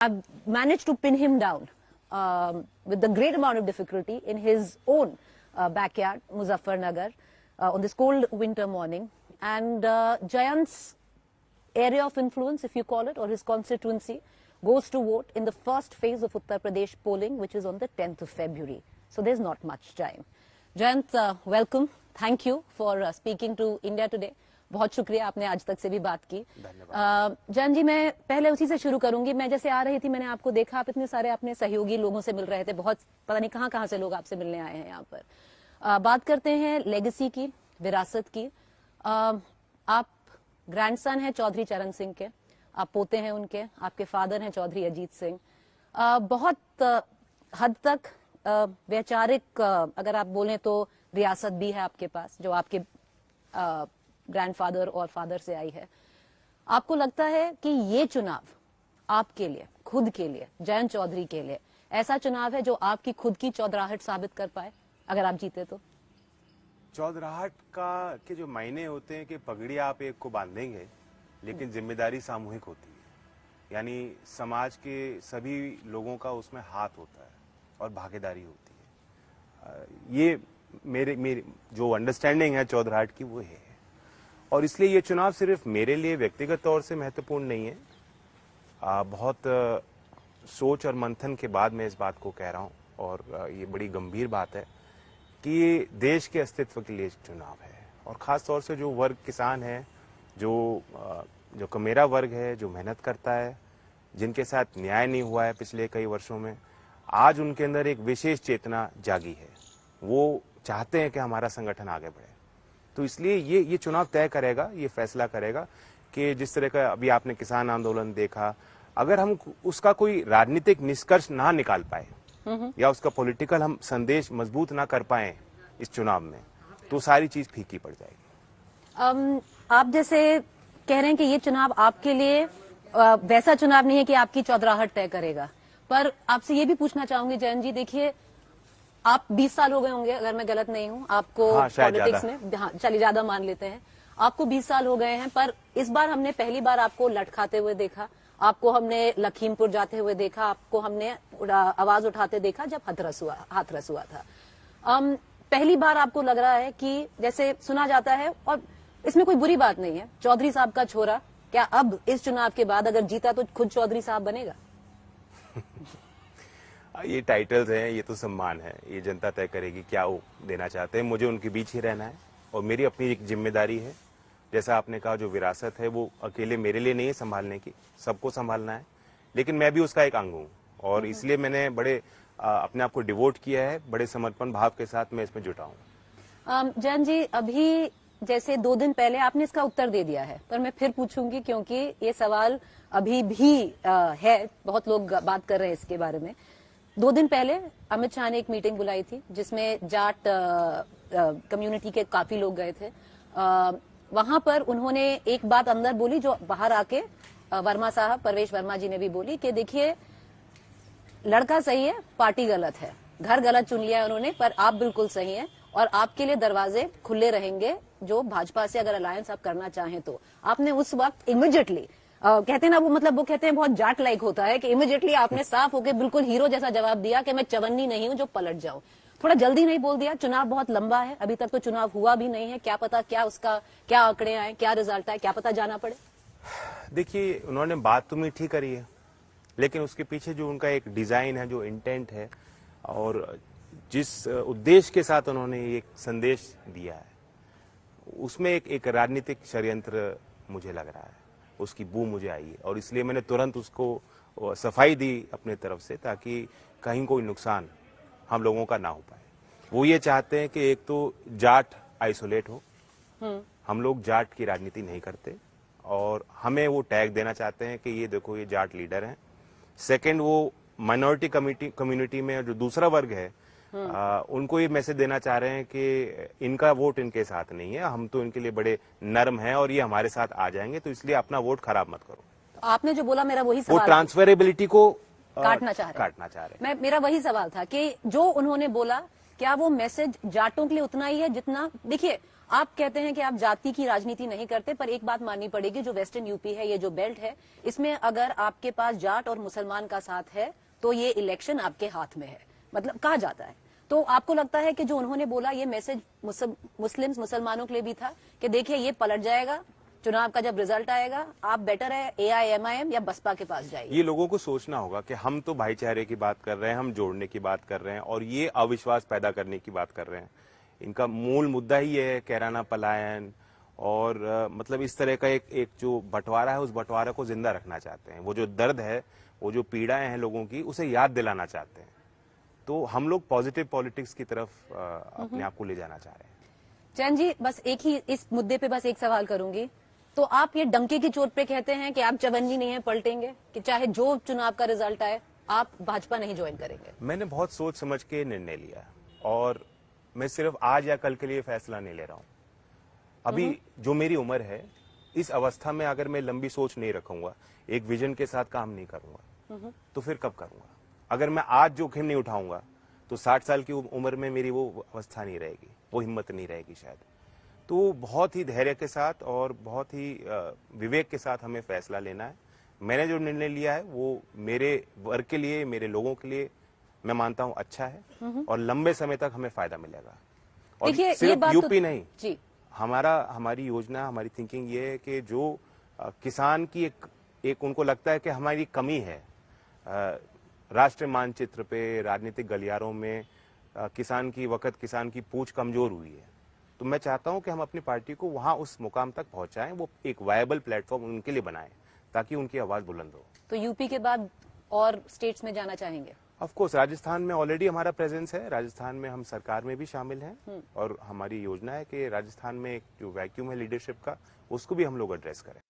I've managed to pin him down with a great amount of difficulty in his own backyard, Muzaffarnagar, on this cold winter morning. And Jayant's area of influence, if you call it, or his constituency, goes to vote in the first phase of Uttar Pradesh polling, which is on the 10th of February. So there's not much time. Jayant, welcome. Thank you for speaking to India Today. बहुत शुक्रिया, आपने आज तक से भी बात की। जयंत जी, मैं पहले उसी से शुरू करूंगी। मैं जैसे आ रही थी, मैंने आपको देखा, आप इतने सारे अपने सहयोगी लोगों से मिल रहे थे। बहुत पता नहीं कहाँ से लोग आपसे मिलने आए हैं यहाँ पर। बात करते हैं लेगेसी की, विरासत की। आप ग्रैंडसन हैं चौधरी चरण सिंह के, आप पोते हैं उनके, आपके फादर हैं चौधरी अजीत सिंह। बहुत हद तक वैचारिक, अगर आप बोलें तो रियासत भी है आपके पास, जो आपके ग्रैंडफादर और फादर से आई है। आपको लगता है कि ये चुनाव आपके लिए, खुद के लिए, जयंत चौधरी के लिए ऐसा चुनाव है जो आपकी खुद की चौधराहट साबित कर पाए अगर आप जीते तो? चौधराहट का के जो मायने होते हैं कि पगड़ी आप एक को बांधेंगे, लेकिन जिम्मेदारी सामूहिक होती है। यानी समाज के सभी लोगों का उसमें हाथ होता है और भागीदारी होती है। ये मेरी जो अंडरस्टैंडिंग है चौधराहट की, वो है। और इसलिए ये चुनाव सिर्फ मेरे लिए व्यक्तिगत तौर से महत्वपूर्ण नहीं है। बहुत सोच और मंथन के बाद मैं इस बात को कह रहा हूं, और ये बड़ी गंभीर बात है कि ये देश के अस्तित्व के लिए चुनाव है। और खास तौर से जो वर्ग किसान है, जो कमेरा वर्ग है, जो मेहनत करता है, जिनके साथ न्याय नहीं हुआ है पिछले कई वर्षों में, आज उनके अंदर एक विशेष चेतना जागी है। वो चाहते हैं कि हमारा संगठन आगे बढ़े। तो इसलिए ये चुनाव तय करेगा, ये फैसला करेगा कि जिस तरह का अभी आपने किसान आंदोलन देखा, अगर हम उसका कोई राजनीतिक निष्कर्ष ना निकाल पाए या उसका पॉलिटिकल हम संदेश मजबूत ना कर पाए इस चुनाव में, तो सारी चीज फीकी पड़ जाएगी। आप जैसे कह रहे हैं कि ये चुनाव आपके लिए वैसा चुनाव नहीं है कि आपकी चौधराहट तय करेगा, पर आपसे ये भी पूछना चाहूंगी जयंत जी, देखिए आप 20 साल हो गए होंगे अगर मैं गलत नहीं हूं आपको पॉलिटिक्स में। हाँ, चलिए ज्यादा मान लेते हैं, आपको 20 साल हो गए हैं, पर इस बार हमने पहली बार आपको लटकाते हुए देखा, आपको हमने लखीमपुर जाते हुए देखा, आपको हमने आवाज उठाते देखा जब हाथरस हुआ था। पहली बार आपको लग रहा है कि जैसे सुना जाता है, और इसमें कोई बुरी बात नहीं है, चौधरी साहब का छोरा क्या अब इस चुनाव के बाद अगर जीता तो खुद चौधरी साहब बनेगा? ये टाइटल्स हैं, ये तो सम्मान है, ये जनता तय करेगी क्या वो देना चाहते हैं। मुझे उनके बीच ही रहना है और मेरी अपनी एक जिम्मेदारी है। जैसा आपने कहा, जो विरासत है वो अकेले मेरे लिए नहीं है संभालने की, सबको संभालना है, लेकिन मैं भी उसका एक अंग हूँ और इसलिए मैंने बड़े अपने आप को डिवोट किया है, बड़े समर्पण भाव के साथ मैं इसमें जुटा हूँ। जयंत जी, अभी जैसे 2 दिन पहले आपने इसका उत्तर दे दिया है, पर मैं फिर पूछूंगी क्योंकि ये सवाल अभी भी है, बहुत लोग बात कर रहे हैं इसके बारे में। 2 दिन पहले अमित शाह ने एक मीटिंग बुलाई थी जिसमें जाट कम्युनिटी के काफी लोग गए थे। वहां पर उन्होंने एक बात अंदर बोली जो बाहर आके वर्मा साहब, परवेश वर्मा जी ने भी बोली कि देखिए लड़का सही है, पार्टी गलत है, घर गलत चुन लिया है उन्होंने, पर आप बिल्कुल सही हैं और आपके लिए दरवाजे खुले रहेंगे जो भाजपा से अगर अलायंस आप करना चाहें तो। आपने उस वक्त इमीडिएटली कहते हैं ना, वो कहते हैं बहुत जाट लाइक होता है कि इमीडिएटली आपने साफ होकर बिल्कुल हीरो जैसा जवाब दिया कि मैं चवन्नी नहीं हूं जो पलट जाऊं। थोड़ा जल्दी नहीं बोल दिया? चुनाव बहुत लंबा है, अभी तक तो चुनाव हुआ भी नहीं है, क्या पता क्या उसका क्या आंकड़े आए, क्या रिजल्ट आए, क्या पता जाना पड़े। देखिए, उन्होंने बात तो मीठी करी है, लेकिन उसके पीछे जो उनका एक डिजाइन है, जो इंटेंट है और जिस उद्देश्य के साथ उन्होंने एक संदेश दिया है, उसमें एक राजनीतिक षड्यंत्र मुझे लग रहा है, उसकी बू मुझे आई है और इसलिए मैंने तुरंत उसको सफाई दी अपने तरफ से, ताकि कहीं कोई नुकसान हम लोगों का ना हो पाए। वो ये चाहते हैं कि एक तो जाट आइसोलेट हो, हम लोग जाट की राजनीति नहीं करते, और हमें वो टैग देना चाहते हैं कि ये देखो ये जाट लीडर हैं। सेकंड, वो माइनॉरिटी कम्युनिटी में जो दूसरा वर्ग है, उनको ये मैसेज देना चाह रहे हैं कि इनका वोट इनके साथ नहीं है, हम तो इनके लिए बड़े नरम हैं और ये हमारे साथ आ जाएंगे, तो इसलिए अपना वोट खराब मत करो। तो आपने जो बोला, मेरा वही सवाल, वो ट्रांसफरेबिलिटी को काटना चाह रहे। मेरा वही सवाल था कि जो उन्होंने बोला, क्या वो मैसेज जाटों के लिए उतना ही है जितना, देखिए आप कहते हैं कि आप जाति की राजनीति नहीं करते, पर एक बात माननी पड़ेगी, जो वेस्टर्न यूपी है, ये जो बेल्ट है, इसमें अगर आपके पास जाट और मुसलमान का साथ है तो ये इलेक्शन आपके हाथ में है, मतलब कहा जाता है। तो आपको लगता है कि जो उन्होंने बोला ये मैसेज मुसलमानों के लिए भी था कि देखिए ये पलट जाएगा, चुनाव का जब रिजल्ट आएगा आप बेटर है AIMIM या बसपा के पास जाइए? ये लोगों को सोचना होगा कि हम तो भाईचारे की बात कर रहे हैं, हम जोड़ने की बात कर रहे हैं और ये अविश्वास पैदा करने की बात कर रहे हैं। इनका मूल मुद्दा ही ये है कैराना पलायन और मतलब इस तरह का एक जो बंटवारा है उस बंटवारे को जिंदा रखना चाहते हैं। वो जो दर्द है, वो जो पीड़ाएं हैं लोगों की, उसे याद दिलाना चाहते हैं। तो हम लोग पॉजिटिव पॉलिटिक्स की तरफ अपने आप को ले जाना चाह रहे हैं। जयंत जी, बस एक ही इस मुद्दे पे बस एक सवाल करूंगी, तो आप ये डंके की चोट पे कहते हैं कि आप चवन्जी नहीं है पलटेंगे, कि चाहे जो चुनाव का रिजल्ट आए आप भाजपा नहीं ज्वाइन करेंगे? मैंने बहुत सोच समझ के निर्णय लिया और मैं सिर्फ आज या कल के लिए फैसला नहीं ले रहा हूं। अभी जो मेरी उम्र है, इस अवस्था में अगर मैं लंबी सोच नहीं रखूंगा, एक विजन के साथ काम नहीं करूंगा, तो फिर कब करूंगा? अगर मैं आज जोखिम नहीं उठाऊंगा तो 60 साल की उम्र में मेरी वो अवस्था नहीं रहेगी, वो हिम्मत नहीं रहेगी शायद। तो बहुत ही धैर्य के साथ और बहुत ही विवेक के साथ हमें फैसला लेना है। मैंने जो निर्णय लिया है वो मेरे वर्ग के लिए, मेरे लोगों के लिए मैं मानता हूं अच्छा है और लंबे समय तक हमें फायदा मिलेगा। और सिर्फ यूपी नहीं जी, हमारी योजना, हमारी थिंकिंग ये है कि जो किसान की एक उनको लगता है कि हमारी कमी है राष्ट्रीय मानचित्र पे, राजनीतिक गलियारों में किसान की पूंछ कमजोर हुई है। तो मैं चाहता हूं कि हम अपनी पार्टी को वहां उस मुकाम तक पहुंचाएं, वो एक वायबल प्लेटफॉर्म उनके लिए बनाएं ताकि उनकी आवाज बुलंद हो। तो यूपी के बाद और स्टेट्स में जाना चाहेंगे? ऑफ कोर्स, राजस्थान में ऑलरेडी हमारा प्रेजेंस है, राजस्थान में हम सरकार में भी शामिल हैं और हमारी योजना है कि राजस्थान में एक जो वैक्यूम है लीडरशिप का, उसको भी हम लोग एड्रेस करें।